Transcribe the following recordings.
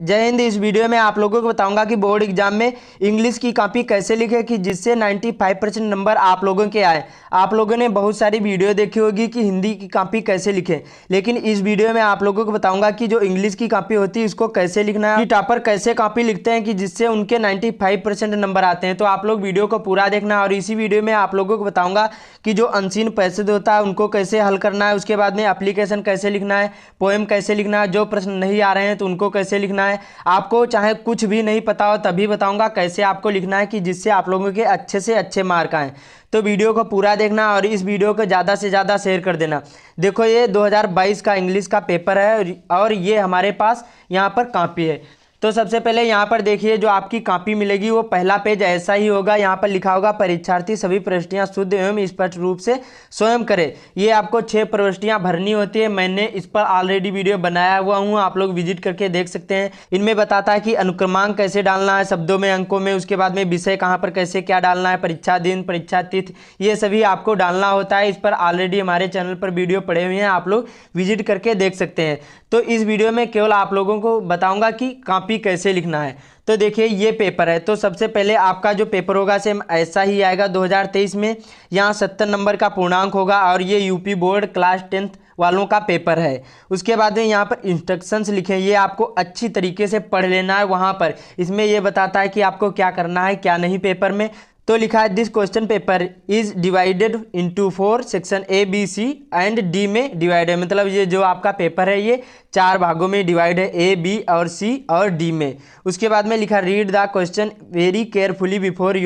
जय हिंद। इस वीडियो में आप लोगों को बताऊंगा कि बोर्ड एग्जाम में इंग्लिश की कॉपी कैसे लिखे कि जिससे 95% नंबर आप लोगों के आए। आप लोगों ने बहुत सारी वीडियो देखी होगी कि हिंदी की कॉपी कैसे लिखें, लेकिन इस वीडियो में आप लोगों को बताऊंगा कि जो इंग्लिश की कॉपी होती है उसको कैसे लिखना है, कि टॉपर कैसे कॉपी लिखते हैं कि जिससे उनके 95% नंबर आते हैं। तो आप लोग वीडियो को पूरा देखना। और इसी वीडियो में आप लोगों को बताऊंगा कि जो अनसीन पैसेज होता है उनको कैसे हल करना है, उसके बाद में एप्लीकेशन कैसे लिखना है, पोएम कैसे लिखना है, जो प्रश्न नहीं आ रहे हैं तो उनको कैसे लिखना है। आपको चाहे कुछ भी नहीं पता हो तभी बताऊंगा कैसे आपको लिखना है कि जिससे आप लोगों के अच्छे से अच्छे मार्क आए। तो वीडियो को पूरा देखना और इस वीडियो को ज़्यादा से ज़्यादा शेयर कर देना। देखो, ये 2022 का इंग्लिश का पेपर है और ये हमारे पास यहाँ पर कॉपी है। तो सबसे पहले यहाँ पर देखिए, जो आपकी कॉपी मिलेगी वो पहला पेज ऐसा ही होगा। यहाँ पर लिखा होगा परीक्षार्थी सभी प्रविष्टियाँ शुद्ध एवं स्पष्ट रूप से स्वयं करे। ये आपको 6 प्रविष्टियाँ भरनी होती है। मैंने इस पर ऑलरेडी वीडियो बनाया हुआ हूँ, आप लोग विजिट करके देख सकते हैं। इनमें बताता है कि अनुक्रमांक कैसे डालना है, शब्दों में, अंकों में, उसके बाद में विषय कहाँ पर कैसे क्या डालना है, परीक्षा दिन, परीक्षा तिथि, ये सभी आपको डालना होता है। इस पर ऑलरेडी हमारे चैनल पर वीडियो पड़े हुए हैं, आप लोग विजिट करके देख सकते हैं। तो इस वीडियो में केवल आप लोगों को बताऊंगा कि कॉपी कैसे लिखना है। तो देखिए, ये पेपर है। तो सबसे पहले आपका जो पेपर होगा सेम ऐसा ही आएगा 2023 में। यहाँ 70 नंबर का पूर्णांक होगा और ये यूपी बोर्ड क्लास 10th वालों का पेपर है। उसके बाद में यहाँ पर इंस्ट्रक्शंस लिखे, ये आपको अच्छी तरीके से पढ़ लेना है। वहाँ पर इसमें ये बताता है कि आपको क्या करना है क्या नहीं पेपर में। तो लिखा है this question paper is divided into 4 section A B C and D में डिवाइड है। मतलब ये जो आपका पेपर है ये 4 भागों में डिवाइड है, ए बी और सी और डी में। उसके बाद में लिखा read the question very carefully before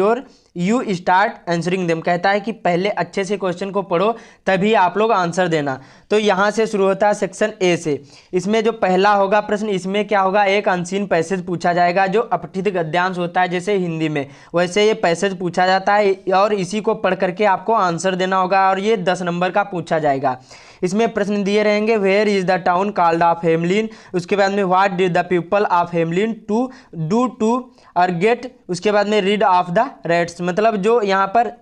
you start answering them. कहता है कि पहले अच्छे से क्वेश्चन को पढ़ो तभी आप लोग आंसर देना। तो यहाँ से शुरू होता है सेक्शन ए से। इसमें जो पहला होगा प्रश्न, इसमें क्या होगा, एक अनसीन पैसेज पूछा जाएगा जो अपठित गद्यांश होता है जैसे हिंदी में, वैसे ये पैसेज पूछा जाता है और इसी को पढ़ करके आपको आंसर देना होगा और ये 10 नंबर का पूछा जाएगा। इसमें प्रश्न दिए रहेंगे where is the town called of Hamelin, उसके बाद में what did the people of Hamelin to do to और गेट, उसके बाद में रीड ऑफ द रेट्स। मतलब जो यहाँ पर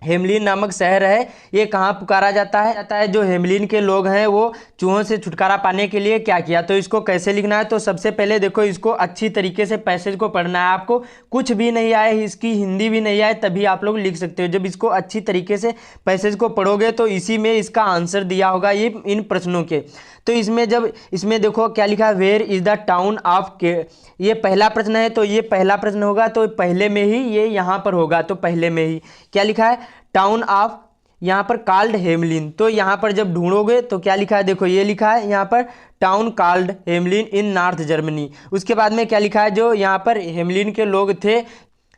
हेमलिन नामक शहर है ये कहाँ पुकारा जाता है जो हेमलिन के लोग हैं वो चूहों से छुटकारा पाने के लिए क्या किया। तो इसको कैसे लिखना है, तो सबसे पहले देखो, इसको अच्छी तरीके से पैसेज को पढ़ना है। आपको कुछ भी नहीं आए, इसकी हिंदी भी नहीं आए, तभी आप लोग लिख सकते हो। जब इसको अच्छी तरीके से पैसेज को पढ़ोगे तो इसी में इसका आंसर दिया होगा ये इन प्रश्नों के। तो इसमें देखो क्या लिखा है, where is the town of के, ये पहला प्रश्न है तो ये पहला प्रश्न होगा तो पहले में ही ये यहाँ पर होगा। तो पहले में ही क्या लिखा है, टाउन ऑफ यहाँ पर कॉल्ड हेमलिन। तो यहाँ पर जब ढूंढोगे तो क्या लिखा है, देखो ये लिखा है यहाँ पर टाउन कॉल्ड हेमलिन इन नॉर्थ जर्मनी। उसके बाद में क्या लिखा है, जो यहाँ पर हेमलिन के लोग थे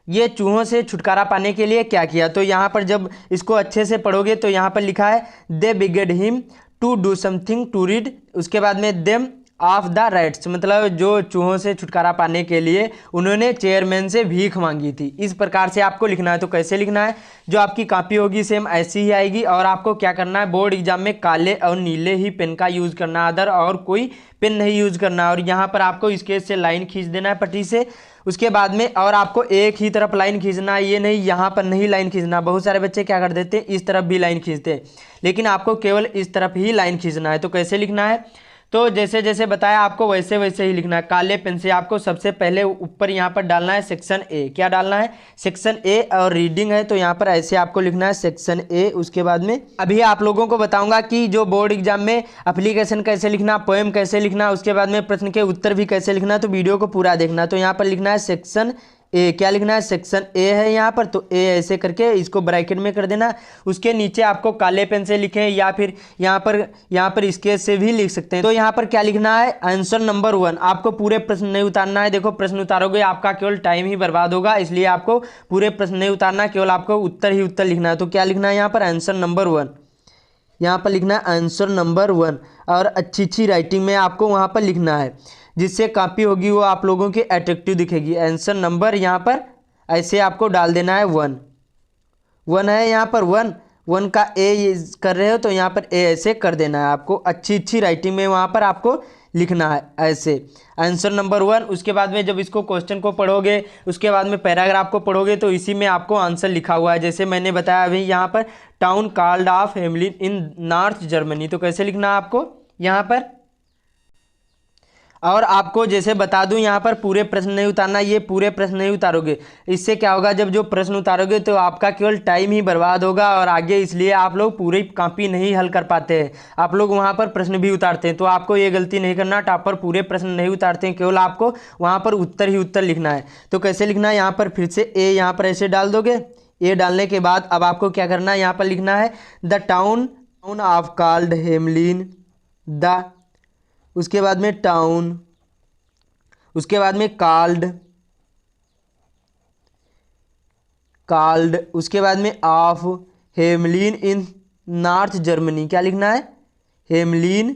ये चूहों से छुटकारा पाने के लिए क्या किया। तो यहाँ पर जब इसको अच्छे से पढ़ोगे तो यहाँ पर लिखा है they begged him to do something to read, उसके बाद में देम ऑफ द राइट्स, मतलब जो चूहों से छुटकारा पाने के लिए उन्होंने चेयरमैन से भीख मांगी थी। इस प्रकार से आपको लिखना है। तो कैसे लिखना है, जो आपकी कॉपी होगी सेम ऐसी ही आएगी और आपको क्या करना है, बोर्ड एग्जाम में काले और नीले ही पेन का यूज़ करना, अदर और कोई पेन नहीं यूज़ करना। और यहाँ पर आपको स्केच से लाइन खींच देना है पट्टी से। उसके बाद में और आपको एक ही तरफ लाइन खींचना है, ये नहीं यहाँ पर नहीं लाइन खींचना। बहुत सारे बच्चे क्या कर देते हैं, इस तरफ भी लाइन खींचते हैं, लेकिन आपको केवल इस तरफ ही लाइन खींचना है। तो कैसे लिखना है, तो जैसे जैसे बताया आपको वैसे वैसे ही लिखना है। काले पेन से आपको सबसे पहले ऊपर यहाँ पर डालना है सेक्शन ए। क्या डालना है, सेक्शन ए, और रीडिंग है तो यहाँ पर ऐसे आपको लिखना है सेक्शन ए। उसके बाद में अभी आप लोगों को बताऊंगा कि जो बोर्ड एग्जाम में एप्लीकेशन कैसे लिखना, पोएम कैसे लिखना, उसके बाद में प्रश्न के उत्तर भी कैसे लिखना। तो वीडियो को पूरा देखना। तो यहाँ पर लिखना है सेक्शन ए। क्या लिखना है, सेक्शन ए है यहाँ पर, तो ए ऐसे करके इसको ब्रैकेट में कर देना। उसके नीचे आपको काले पेन से लिखें या फिर यहाँ पर स्केच से भी लिख सकते हैं। तो यहाँ पर क्या लिखना है, आंसर नंबर 1। आपको पूरे प्रश्न नहीं उतारना है। देखो, प्रश्न उतारोगे आपका केवल टाइम ही बर्बाद होगा, इसलिए आपको पूरे प्रश्न नहीं उतारना, केवल आपको उत्तर ही उत्तर लिखना है। तो क्या लिखना है यहाँ पर, आंसर नंबर 1। यहाँ पर लिखना है आंसर नंबर 1 और अच्छी राइटिंग में आपको वहाँ पर लिखना है, जिससे कॉपी होगी वो आप लोगों की अट्रैक्टिव दिखेगी। आंसर नंबर यहाँ पर ऐसे आपको डाल देना है 1 है यहाँ पर 1 का ए कर रहे हो तो यहाँ पर ए ऐसे कर देना है। आपको अच्छी राइटिंग में वहाँ पर आपको लिखना है ऐसे, आंसर नंबर 1। उसके बाद में जब इसको क्वेश्चन को पढ़ोगे, उसके बाद में पैराग्राफ को पढ़ोगे तो इसी में आपको आंसर लिखा हुआ है। जैसे मैंने बताया अभी यहाँ पर town called of Hamelin in north Germany. तो कैसे लिखना है आपको यहाँ पर, और आपको जैसे बता दूं यहाँ पर पूरे प्रश्न नहीं उतारना, ये पूरे प्रश्न नहीं उतारोगे। इससे क्या होगा, जब जो प्रश्न उतारोगे तो आपका केवल टाइम ही बर्बाद होगा और आगे इसलिए आप लोग पूरी कॉपी नहीं हल कर पाते हैं। आप लोग वहाँ पर प्रश्न भी उतारते हैं, तो आपको ये गलती नहीं करना। टॉपर पूरे प्रश्न नहीं उतारते हैं, केवल आपको वहाँ पर उत्तर ही उत्तर लिखना है। तो कैसे लिखना है, यहाँ पर फिर से ए यहाँ पर ऐसे डाल दोगे। ए डालने के बाद अब आपको क्या करना है, यहाँ पर लिखना है the town of called Hamelin the, उसके बाद में टाउन, उसके बाद में कॉल्ड, उसके बाद में of Hamelin in north Germany. क्या लिखना है, हेमलिन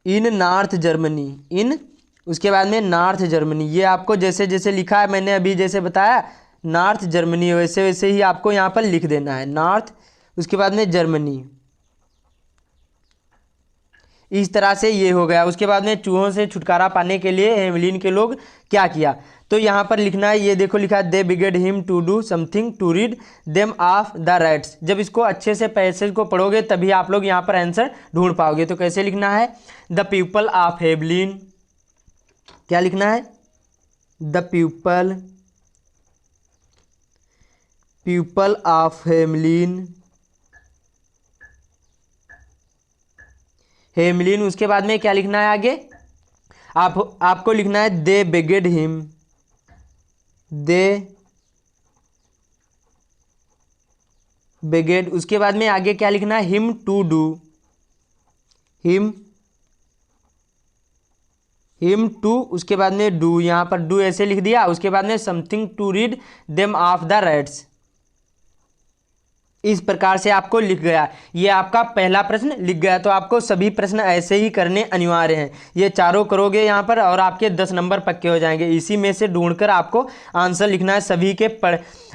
इन नॉर्थ जर्मनी, इन उसके बाद में नॉर्थ जर्मनी। ये आपको जैसे जैसे लिखा है मैंने अभी जैसे बताया नॉर्थ जर्मनी, वैसे वैसे ही आपको यहाँ पर लिख देना है नॉर्थ, उसके बाद में जर्मनी। इस तरह से ये हो गया। उसके बाद में चूहों से छुटकारा पाने के लिए हेमलिन के लोग क्या किया, तो यहाँ पर लिखना है, ये देखो लिखा है they begged him to do something to read them of the rights. जब इसको अच्छे से पैसेज को पढ़ोगे तभी आप लोग यहाँ पर आंसर ढूंढ पाओगे। तो कैसे लिखना है, द पीपल ऑफ हेमलिन, क्या लिखना है, द पीपल ऑफ हेमलिन। उसके बाद में क्या लिखना है आगे, आपको लिखना है they begged him, they begged. उसके बाद में आगे क्या लिखना है, him to do, him to, उसके बाद में डू, यहाँ पर डू ऐसे लिख दिया। उसके बाद में something to read them of the rights. इस प्रकार से आपको लिख गया, ये आपका पहला प्रश्न लिख गया। तो आपको सभी प्रश्न ऐसे ही करने अनिवार्य हैं। ये चारों करोगे यहाँ पर और आपके 10 नंबर पक्के हो जाएंगे। इसी में से ढूंढकर आपको आंसर लिखना है सभी के।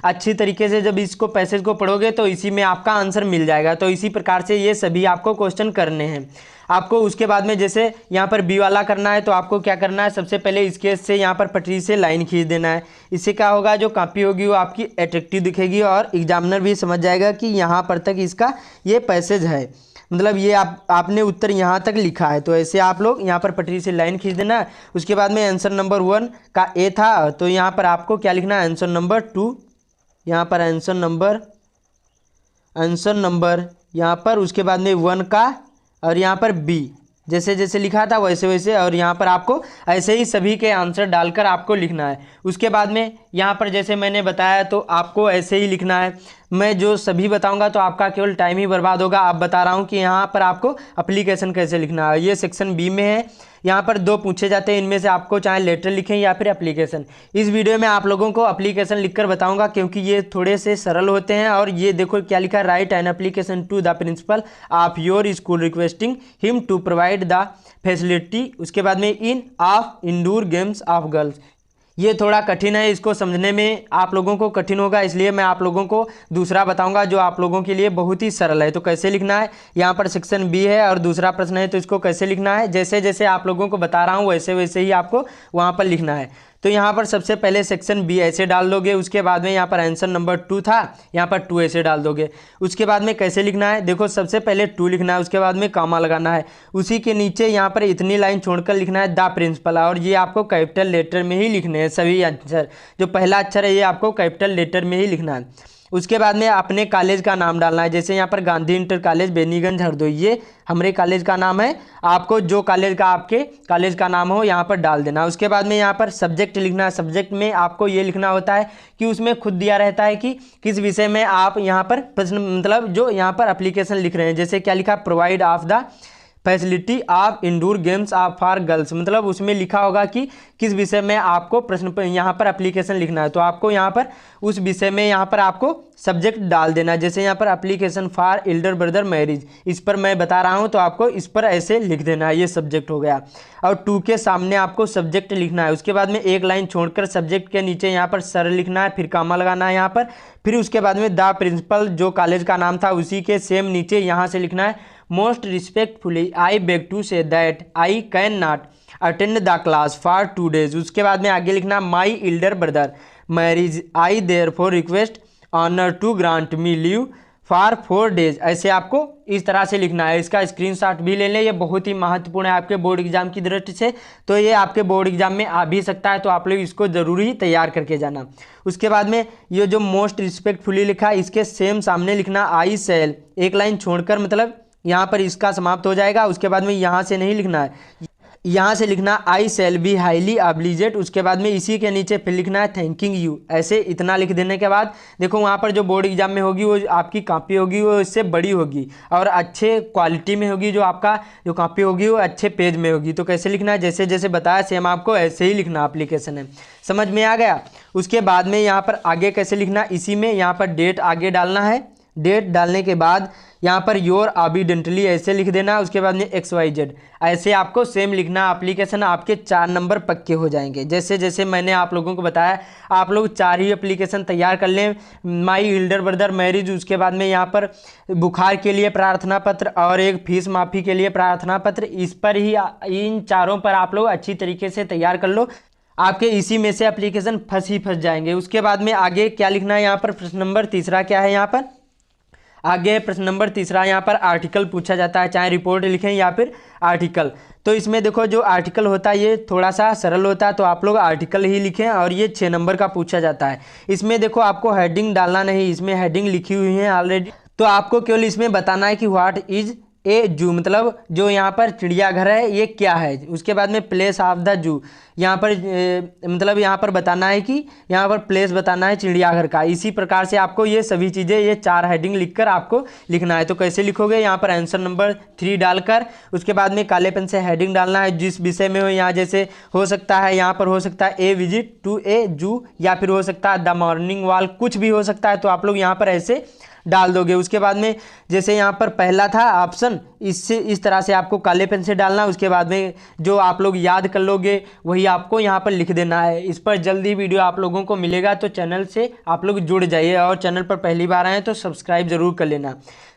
अच्छी तरीके से जब इसको पैसेज को पढ़ोगे तो इसी में आपका आंसर मिल जाएगा। तो इसी प्रकार से ये सभी आपको क्वेश्चन करने हैं। आपको उसके बाद में जैसे यहाँ पर बी वाला करना है तो आपको क्या करना है, सबसे पहले इसके से यहाँ पर पटरी से लाइन खींच देना है। इससे क्या होगा, जो कॉपी होगी वो आपकी अट्रैक्टिव दिखेगी और एग्जामिनर भी समझ जाएगा कि यहाँ पर तक इसका ये पैसेज है, मतलब ये आपने उत्तर यहाँ तक लिखा है। तो ऐसे आप लोग यहाँ पर पटरी से लाइन खींच देना है। उसके बाद में आंसर नंबर 1 का ए था, तो यहाँ पर आपको क्या लिखना है, आंसर नंबर 2, यहाँ पर आंसर नंबर यहाँ पर, उसके बाद में 1 का और यहाँ पर बी, जैसे जैसे लिखा था वैसे वैसे, और यहाँ पर आपको ऐसे ही सभी के आंसर डालकर आपको लिखना है। उसके बाद में यहाँ पर जैसे मैंने बताया तो आपको ऐसे ही लिखना है। मैं जो सभी बताऊंगा तो आपका केवल टाइम ही बर्बाद होगा। आप बता रहा हूँ कि यहाँ पर आपको एप्लीकेशन कैसे लिखना है। ये सेक्शन बी में है। यहाँ पर 2 पूछे जाते हैं, इनमें से आपको चाहे लेटर लिखें या फिर एप्लीकेशन। इस वीडियो में आप लोगों को एप्लीकेशन लिखकर बताऊंगा क्योंकि ये थोड़े से सरल होते हैं। और ये देखो क्या लिखा है, write an application to the principal of your school requesting him to provide the facility. उसके बाद में in of indoor games of girls. ये थोड़ा कठिन है, इसको समझने में आप लोगों को कठिन होगा, इसलिए मैं आप लोगों को दूसरा बताऊंगा जो आप लोगों के लिए बहुत ही सरल है। तो कैसे लिखना है, यहाँ पर सेक्शन बी है और दूसरा प्रश्न है, तो इसको कैसे लिखना है, जैसे जैसे आप लोगों को बता रहा हूँ वैसे वैसे ही आपको वहाँ पर लिखना है। तो यहाँ पर सबसे पहले सेक्शन बी ऐसे डाल दोगे। उसके बाद में यहाँ पर आंसर नंबर 2 था, यहाँ पर 2 ऐसे डाल दोगे। उसके बाद में कैसे लिखना है, देखो सबसे पहले 2 लिखना है, उसके बाद में कॉमा लगाना है। उसी के नीचे यहाँ पर इतनी लाइन छोड़कर लिखना है द प्रिंसिपल, और ये आपको कैपिटल लेटर में ही लिखने हैं सभी अक्षर। जो पहला अक्षर है ये आपको कैपिटल लेटर में ही लिखना है। उसके बाद में अपने कॉलेज का नाम डालना है। जैसे यहाँ पर गांधी इंटर कॉलेज बेनीगंज हरदोई, ये हमारे कॉलेज का नाम है। आपको जो कॉलेज का आपके कॉलेज का नाम हो यहाँ पर डाल देना। उसके बाद में यहाँ पर सब्जेक्ट लिखना है। सब्जेक्ट में आपको ये लिखना होता है कि उसमें खुद दिया रहता है कि किस विषय में आप यहाँ पर प्रश्न, मतलब जो यहाँ पर एप्लीकेशन लिख रहे हैं। जैसे क्या लिखा, provide of the facility of indoor games of for girls, मतलब उसमें लिखा होगा कि किस विषय में आपको प्रश्न पर यहाँ पर एप्लीकेशन लिखना है। तो आपको यहाँ पर उस विषय में यहाँ पर आपको सब्जेक्ट डाल देना। जैसे यहाँ पर application for Elder brother marriage, इस पर मैं बता रहा हूँ तो आपको इस पर ऐसे लिख देना है, ये सब्जेक्ट हो गया। और 2 के सामने आपको सब्जेक्ट लिखना है। उसके बाद में एक लाइन छोड़कर सब्जेक्ट के नीचे यहाँ पर सर लिखना है, फिर कॉमा लगाना है यहाँ पर। फिर उसके बाद में द प्रिंसिपल, जो कॉलेज का नाम था उसी के सेम नीचे यहाँ से लिखना है most respectfully I beg to say that I can not attend the class for 2 days। उसके बाद में आगे लिखना my elder brother marriage I there for request honour to grant me leave for 4 days, ऐसे आपको इस तरह से लिखना है। इसका स्क्रीनशॉट भी ले लें, ये बहुत ही महत्वपूर्ण है आपके बोर्ड एग्जाम की दृष्टि से। तो ये आपके बोर्ड एग्जाम में आ भी सकता है, तो आप लोग इसको जरूरी तैयार करके जाना। उसके बाद में ये जो मोस्ट रिस्पेक्टफुली लिखा है, इसके सेम सामने लिखना आई सेल, एक लाइन छोड़कर, मतलब यहाँ पर इसका समाप्त हो जाएगा। उसके बाद में यहाँ से नहीं लिखना है, यहाँ से लिखना आई सेल बी हाईली ऑब्लिजेट। उसके बाद में इसी के नीचे फिर लिखना है थैंकिंग यू। ऐसे इतना लिख देने के बाद देखो वहाँ पर जो बोर्ड एग्जाम में होगी वो आपकी कॉपी होगी वो इससे बड़ी होगी और अच्छे क्वालिटी में होगी। जो आपका जो कॉपी होगी वो अच्छे पेज में होगी। तो कैसे लिखना है, जैसे जैसे बताया सेम आपको ऐसे ही लिखना एप्लीकेशन है। समझ में आ गया। उसके बाद में यहाँ पर आगे कैसे लिखना, इसी में यहाँ पर डेट आगे डालना है। डेट डालने के बाद यहाँ पर योर ऑबिडेंटली ऐसे लिख देना। उसके बाद में XYZ ऐसे आपको सेम लिखना। एप्लीकेशन आपके 4 नंबर पक्के हो जाएंगे। जैसे जैसे मैंने आप लोगों को बताया, आप लोग 4 ही एप्लीकेशन तैयार कर लें। माई एल्डर ब्रदर मैरिज, उसके बाद में यहाँ पर बुखार के लिए प्रार्थना पत्र और एक फीस माफ़ी के लिए प्रार्थना पत्र, इस पर ही इन चारों पर आप लोग अच्छी तरीके से तैयार कर लो। आपके इसी में से एप्लीकेशन फंस जाएंगे। उसके बाद में आगे क्या लिखना है, यहाँ पर प्रश्न नंबर तीसरा क्या है, यहाँ पर आगे प्रश्न नंबर तीसरा यहाँ पर आर्टिकल पूछा जाता है, चाहे रिपोर्ट लिखें या फिर आर्टिकल। तो इसमें देखो जो आर्टिकल होता है ये थोड़ा सा सरल होता है, तो आप लोग आर्टिकल ही लिखें और ये 6 नंबर का पूछा जाता है। इसमें देखो आपको हेडिंग डालना नहीं, इसमें हेडिंग लिखी हुई है ऑलरेडी। तो आपको केवल इसमें बताना है कि व्हाट इज ए जू, मतलब जो यहाँ पर चिड़ियाघर है ये क्या है। उसके बाद में प्लेस ऑफ द जू, यहाँ पर मतलब यहाँ पर बताना है कि यहाँ पर प्लेस बताना है चिड़ियाघर का। इसी प्रकार से आपको ये सभी चीज़ें, ये 4 हेडिंग लिखकर आपको लिखना है। तो कैसे लिखोगे, यहाँ पर आंसर नंबर 3 डालकर उसके बाद में काले पेन से हेडिंग डालना है जिस विषय में हो। यहाँ जैसे हो सकता है, यहाँ पर हो सकता है ए विजिट टू ए जू, या फिर हो सकता है द मॉर्निंग वॉक, कुछ भी हो सकता है। तो आप लोग यहाँ पर ऐसे डाल दोगे। उसके बाद में जैसे यहाँ पर पहला था ऑप्शन, इससे इस तरह से आपको काले पेन से डालना। उसके बाद में जो आप लोग याद कर लोगे वही आपको यहाँ पर लिख देना है। इस पर जल्दी वीडियो आप लोगों को मिलेगा, तो चैनल से आप लोग जुड़ जाइए और चैनल पर पहली बार आए तो सब्सक्राइब जरूर कर लेना।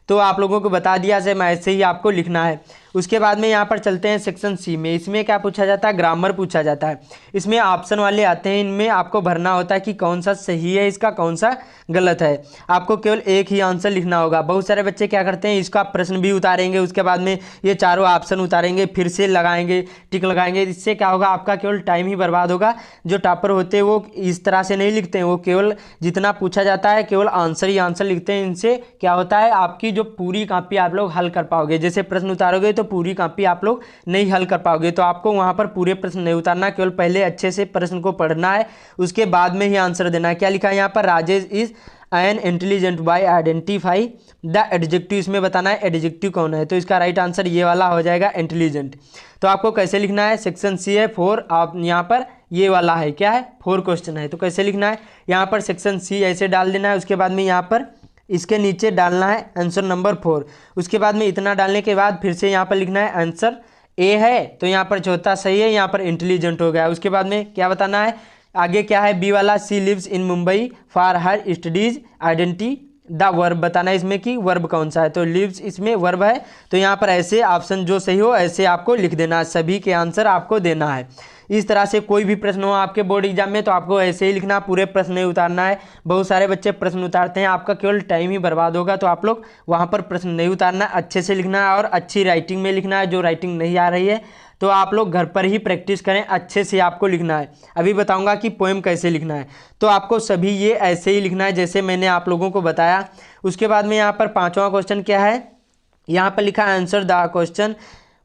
तो आप लोगों को बता दिया से मैं ऐसे ही आपको लिखना है। उसके बाद में यहाँ पर चलते हैं सेक्शन सी में। इसमें क्या पूछा जाता है, ग्रामर पूछा जाता है। इसमें ऑप्शन वाले आते हैं, इनमें आपको भरना होता है कि कौन सा सही है, इसका कौन सा गलत है। आपको केवल एक ही आंसर लिखना होगा। बहुत सारे बच्चे क्या करते हैं, इसका प्रश्न भी उतारेंगे, उसके बाद में ये चारों ऑप्शन उतारेंगे, फिर से लगाएंगे, टिक लगाएंगे। इससे क्या होगा, आपका केवल टाइम ही बर्बाद होगा। जो टॉपर होते हैं वो इस तरह से नहीं लिखते हैं, वो केवल जितना पूछा जाता है केवल आंसर ही आंसर लिखते हैं। इनसे क्या होता है, आपकी जो पूरी कॉपी आप लोग हल कर पाओगे। जैसे प्रश्न उतारोगे तो पूरी कॉपी आप लोग नहीं हल कर पाओगे। तो आपको वहां पर पूरे प्रश्न नहीं उतारना, केवल पहले अच्छे से प्रश्न को पढ़ना है, उसके बाद में ही आंसर देना है। क्या लिखा है यहाँ पर, Rajesh is an intelligent by identify the adjective. इसमें बताना है एडजेक्टिव कौन है, तो इसका राइट आंसर ये वाला हो जाएगा, इंटेलिजेंट। तो आपको कैसे लिखना है, सेक्शन सी है 4, आप यहाँ पर ये वाला है क्या है, 4 क्वेश्चन है। तो कैसे लिखना है, यहाँ पर सेक्शन सी ऐसे डाल देना है। उसके बाद में यहाँ पर इसके नीचे डालना है आंसर नंबर 4। उसके बाद में इतना डालने के बाद फिर से यहाँ पर लिखना है आंसर ए है, तो यहाँ पर चौथा सही है, यहाँ पर इंटेलिजेंट हो गया। उसके बाद में क्या बताना है, आगे क्या है, बी वाला, she lives in Mumbai for her studies identify the verb बताना है इसमें कि वर्ब कौन सा है। तो लिव्स इसमें वर्ब है, तो यहाँ पर ऐसे ऑप्शन जो सही हो ऐसे आपको लिख देना है, सभी के आंसर आपको देना है। इस तरह से कोई भी प्रश्न हो आपके बोर्ड एग्जाम में तो आपको ऐसे ही लिखना, पूरे प्रश्न नहीं उतारना है। बहुत सारे बच्चे प्रश्न उतारते हैं, आपका केवल टाइम ही बर्बाद होगा। तो आप लोग वहाँ पर प्रश्न नहीं उतारना, अच्छे से लिखना है और अच्छी राइटिंग में लिखना है। जो राइटिंग नहीं आ रही है तो आप लोग घर पर ही प्रैक्टिस करें, अच्छे से आपको लिखना है। अभी बताऊंगा कि पोएम कैसे लिखना है, तो आपको सभी ये ऐसे ही लिखना है जैसे मैंने आप लोगों को बताया। उसके बाद में यहाँ पर 5वां क्वेश्चन क्या है, यहाँ पर लिखा आंसर द क्वेश्चन।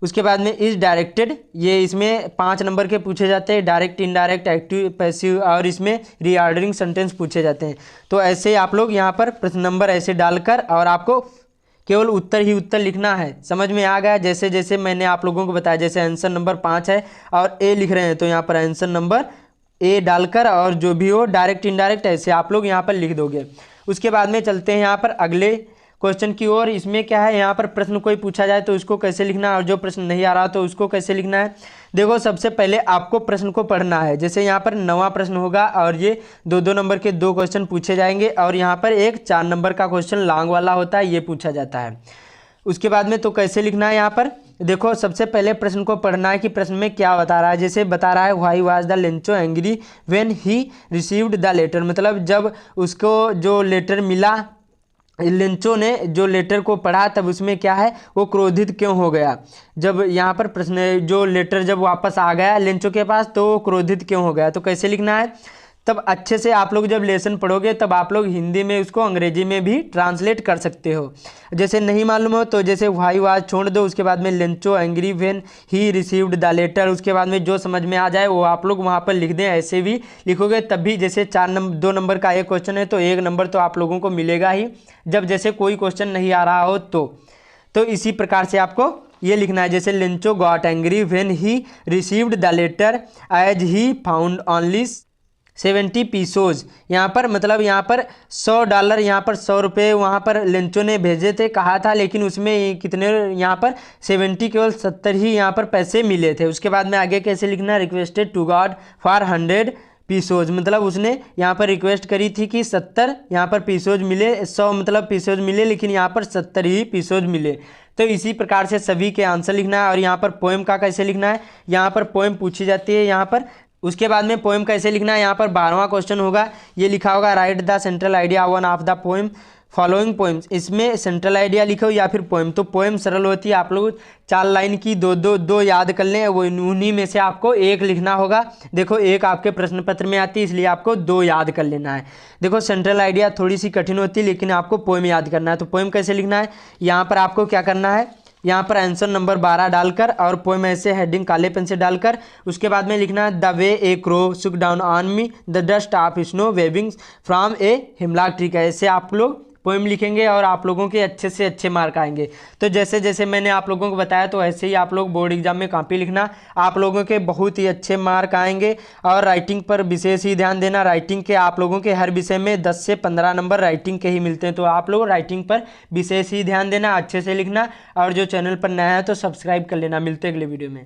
उसके बाद में इज डायरेक्टेड, ये इसमें 5 नंबर के पूछे जाते हैं, डायरेक्ट, इनडायरेक्ट, एक्टिव, पैसिव, और इसमें रीऑर्डरिंग सेंटेंस पूछे जाते हैं। तो ऐसे आप लोग यहाँ पर प्रश्न नंबर ऐसे डालकर और आपको केवल उत्तर ही उत्तर लिखना है। समझ में आ गया, जैसे जैसे मैंने आप लोगों को बताया। जैसे आंसर नंबर 5 है और ए लिख रहे हैं तो यहाँ पर आंसर नंबर ए डालकर और जो भी हो डायरेक्ट इनडायरेक्ट ऐसे आप लोग यहाँ पर लिख दोगे। उसके बाद में चलते हैं यहाँ पर अगले क्वेश्चन की ओर। इसमें क्या है, यहाँ पर प्रश्न कोई पूछा जाए तो उसको कैसे लिखना है और जो प्रश्न नहीं आ रहा तो उसको कैसे लिखना है। देखो सबसे पहले आपको प्रश्न को पढ़ना है। जैसे यहाँ पर 9वां प्रश्न होगा और ये 2-2 नंबर के 2 क्वेश्चन पूछे जाएंगे और यहाँ पर एक 4 नंबर का क्वेश्चन लॉन्ग वाला होता है, ये पूछा जाता है। उसके बाद में तो कैसे लिखना है, यहाँ पर देखो सबसे पहले प्रश्न को पढ़ना है कि प्रश्न में क्या बता रहा है। जैसे बता रहा है why was the Lencho angry when he received the letter, मतलब जब उसको जो लेटर मिला लिंचो ने जो लेटर को पढ़ा तब उसमें क्या है, वो क्रोधित क्यों हो गया। जब यहाँ पर प्रश्न जो लेटर जब वापस आ गया लिंचो के पास तो वो क्रोधित क्यों हो गया, तो कैसे लिखना है। तब अच्छे से आप लोग जब लेसन पढ़ोगे तब आप लोग हिंदी में उसको अंग्रेजी में भी ट्रांसलेट कर सकते हो। जैसे नहीं मालूम हो तो जैसे वाई वाज छोड़ दो, उसके बाद में Lencho angry when he received the letter, उसके बाद में जो समझ में आ जाए वो आप लोग वहाँ पर लिख दें। ऐसे भी लिखोगे तब भी जैसे 2 नंबर का एक क्वेश्चन है तो 1 नंबर तो आप लोगों को मिलेगा ही, जब जैसे कोई क्वेश्चन नहीं आ रहा हो तो इसी प्रकार से आपको ये लिखना है। जैसे Lencho got angry when he received the letter as he found only 70 pesos. यहाँ पर मतलब यहाँ पर $100, यहाँ पर 100 रुपये वहाँ पर लिंचो ने भेजे थे कहा था, लेकिन उसमें कितने यहाँ पर 70 केवल 70 ही यहाँ पर पैसे मिले थे। उसके बाद में आगे कैसे लिखना, requested to God for 100 pesos, मतलब उसने यहाँ पर रिक्वेस्ट करी थी कि 70 यहाँ पर पीसोज मिले, 100 मतलब पीसोज मिले, लेकिन यहाँ पर 70 ही पीसोज मिले। तो इसी प्रकार से सभी के आंसर लिखना है। और यहाँ पर पोएम का कैसे लिखना है, यहाँ पर पोएम पूछी जाती है यहाँ पर। उसके बाद में पोएम कैसे लिखना है, यहाँ पर 12वां क्वेश्चन होगा, ये लिखा होगा right the central idea one of the poem following poems. इसमें सेंट्रल आइडिया लिखो या फिर पोएम। तो पोएम सरल होती है, आप लोग 4 लाइन की दो याद कर लें, वो उन्हीं में से आपको एक लिखना होगा। देखो एक आपके प्रश्न पत्र में आती है इसलिए आपको 2 याद कर लेना है। देखो सेंट्रल आइडिया थोड़ी सी कठिन होती है लेकिन आपको पोएम याद करना है। तो पोएम कैसे लिखना है, यहाँ पर आपको क्या करना है, यहाँ पर आंसर नंबर 12 डालकर और पोएम ऐसे हेडिंग काले पेन से डालकर उसके बाद में लिखना है the way a crow shook down on me the dust of snow waving from a hemlock tree. ऐसे आप लोग पोएम लिखेंगे और आप लोगों के अच्छे से अच्छे मार्क आएंगे। तो जैसे जैसे मैंने आप लोगों को बताया तो ऐसे ही आप लोग बोर्ड एग्जाम में कॉपी लिखना, आप लोगों के बहुत ही अच्छे मार्क आएंगे। और राइटिंग पर विशेष ही ध्यान देना, राइटिंग के आप लोगों के हर विषय में 10 से 15 नंबर राइटिंग के ही मिलते हैं, तो आप लोग राइटिंग पर विशेष ही ध्यान देना, अच्छे से लिखना। और जो चैनल पर नया है तो सब्सक्राइब कर लेना। मिलते हैं अगले वीडियो में।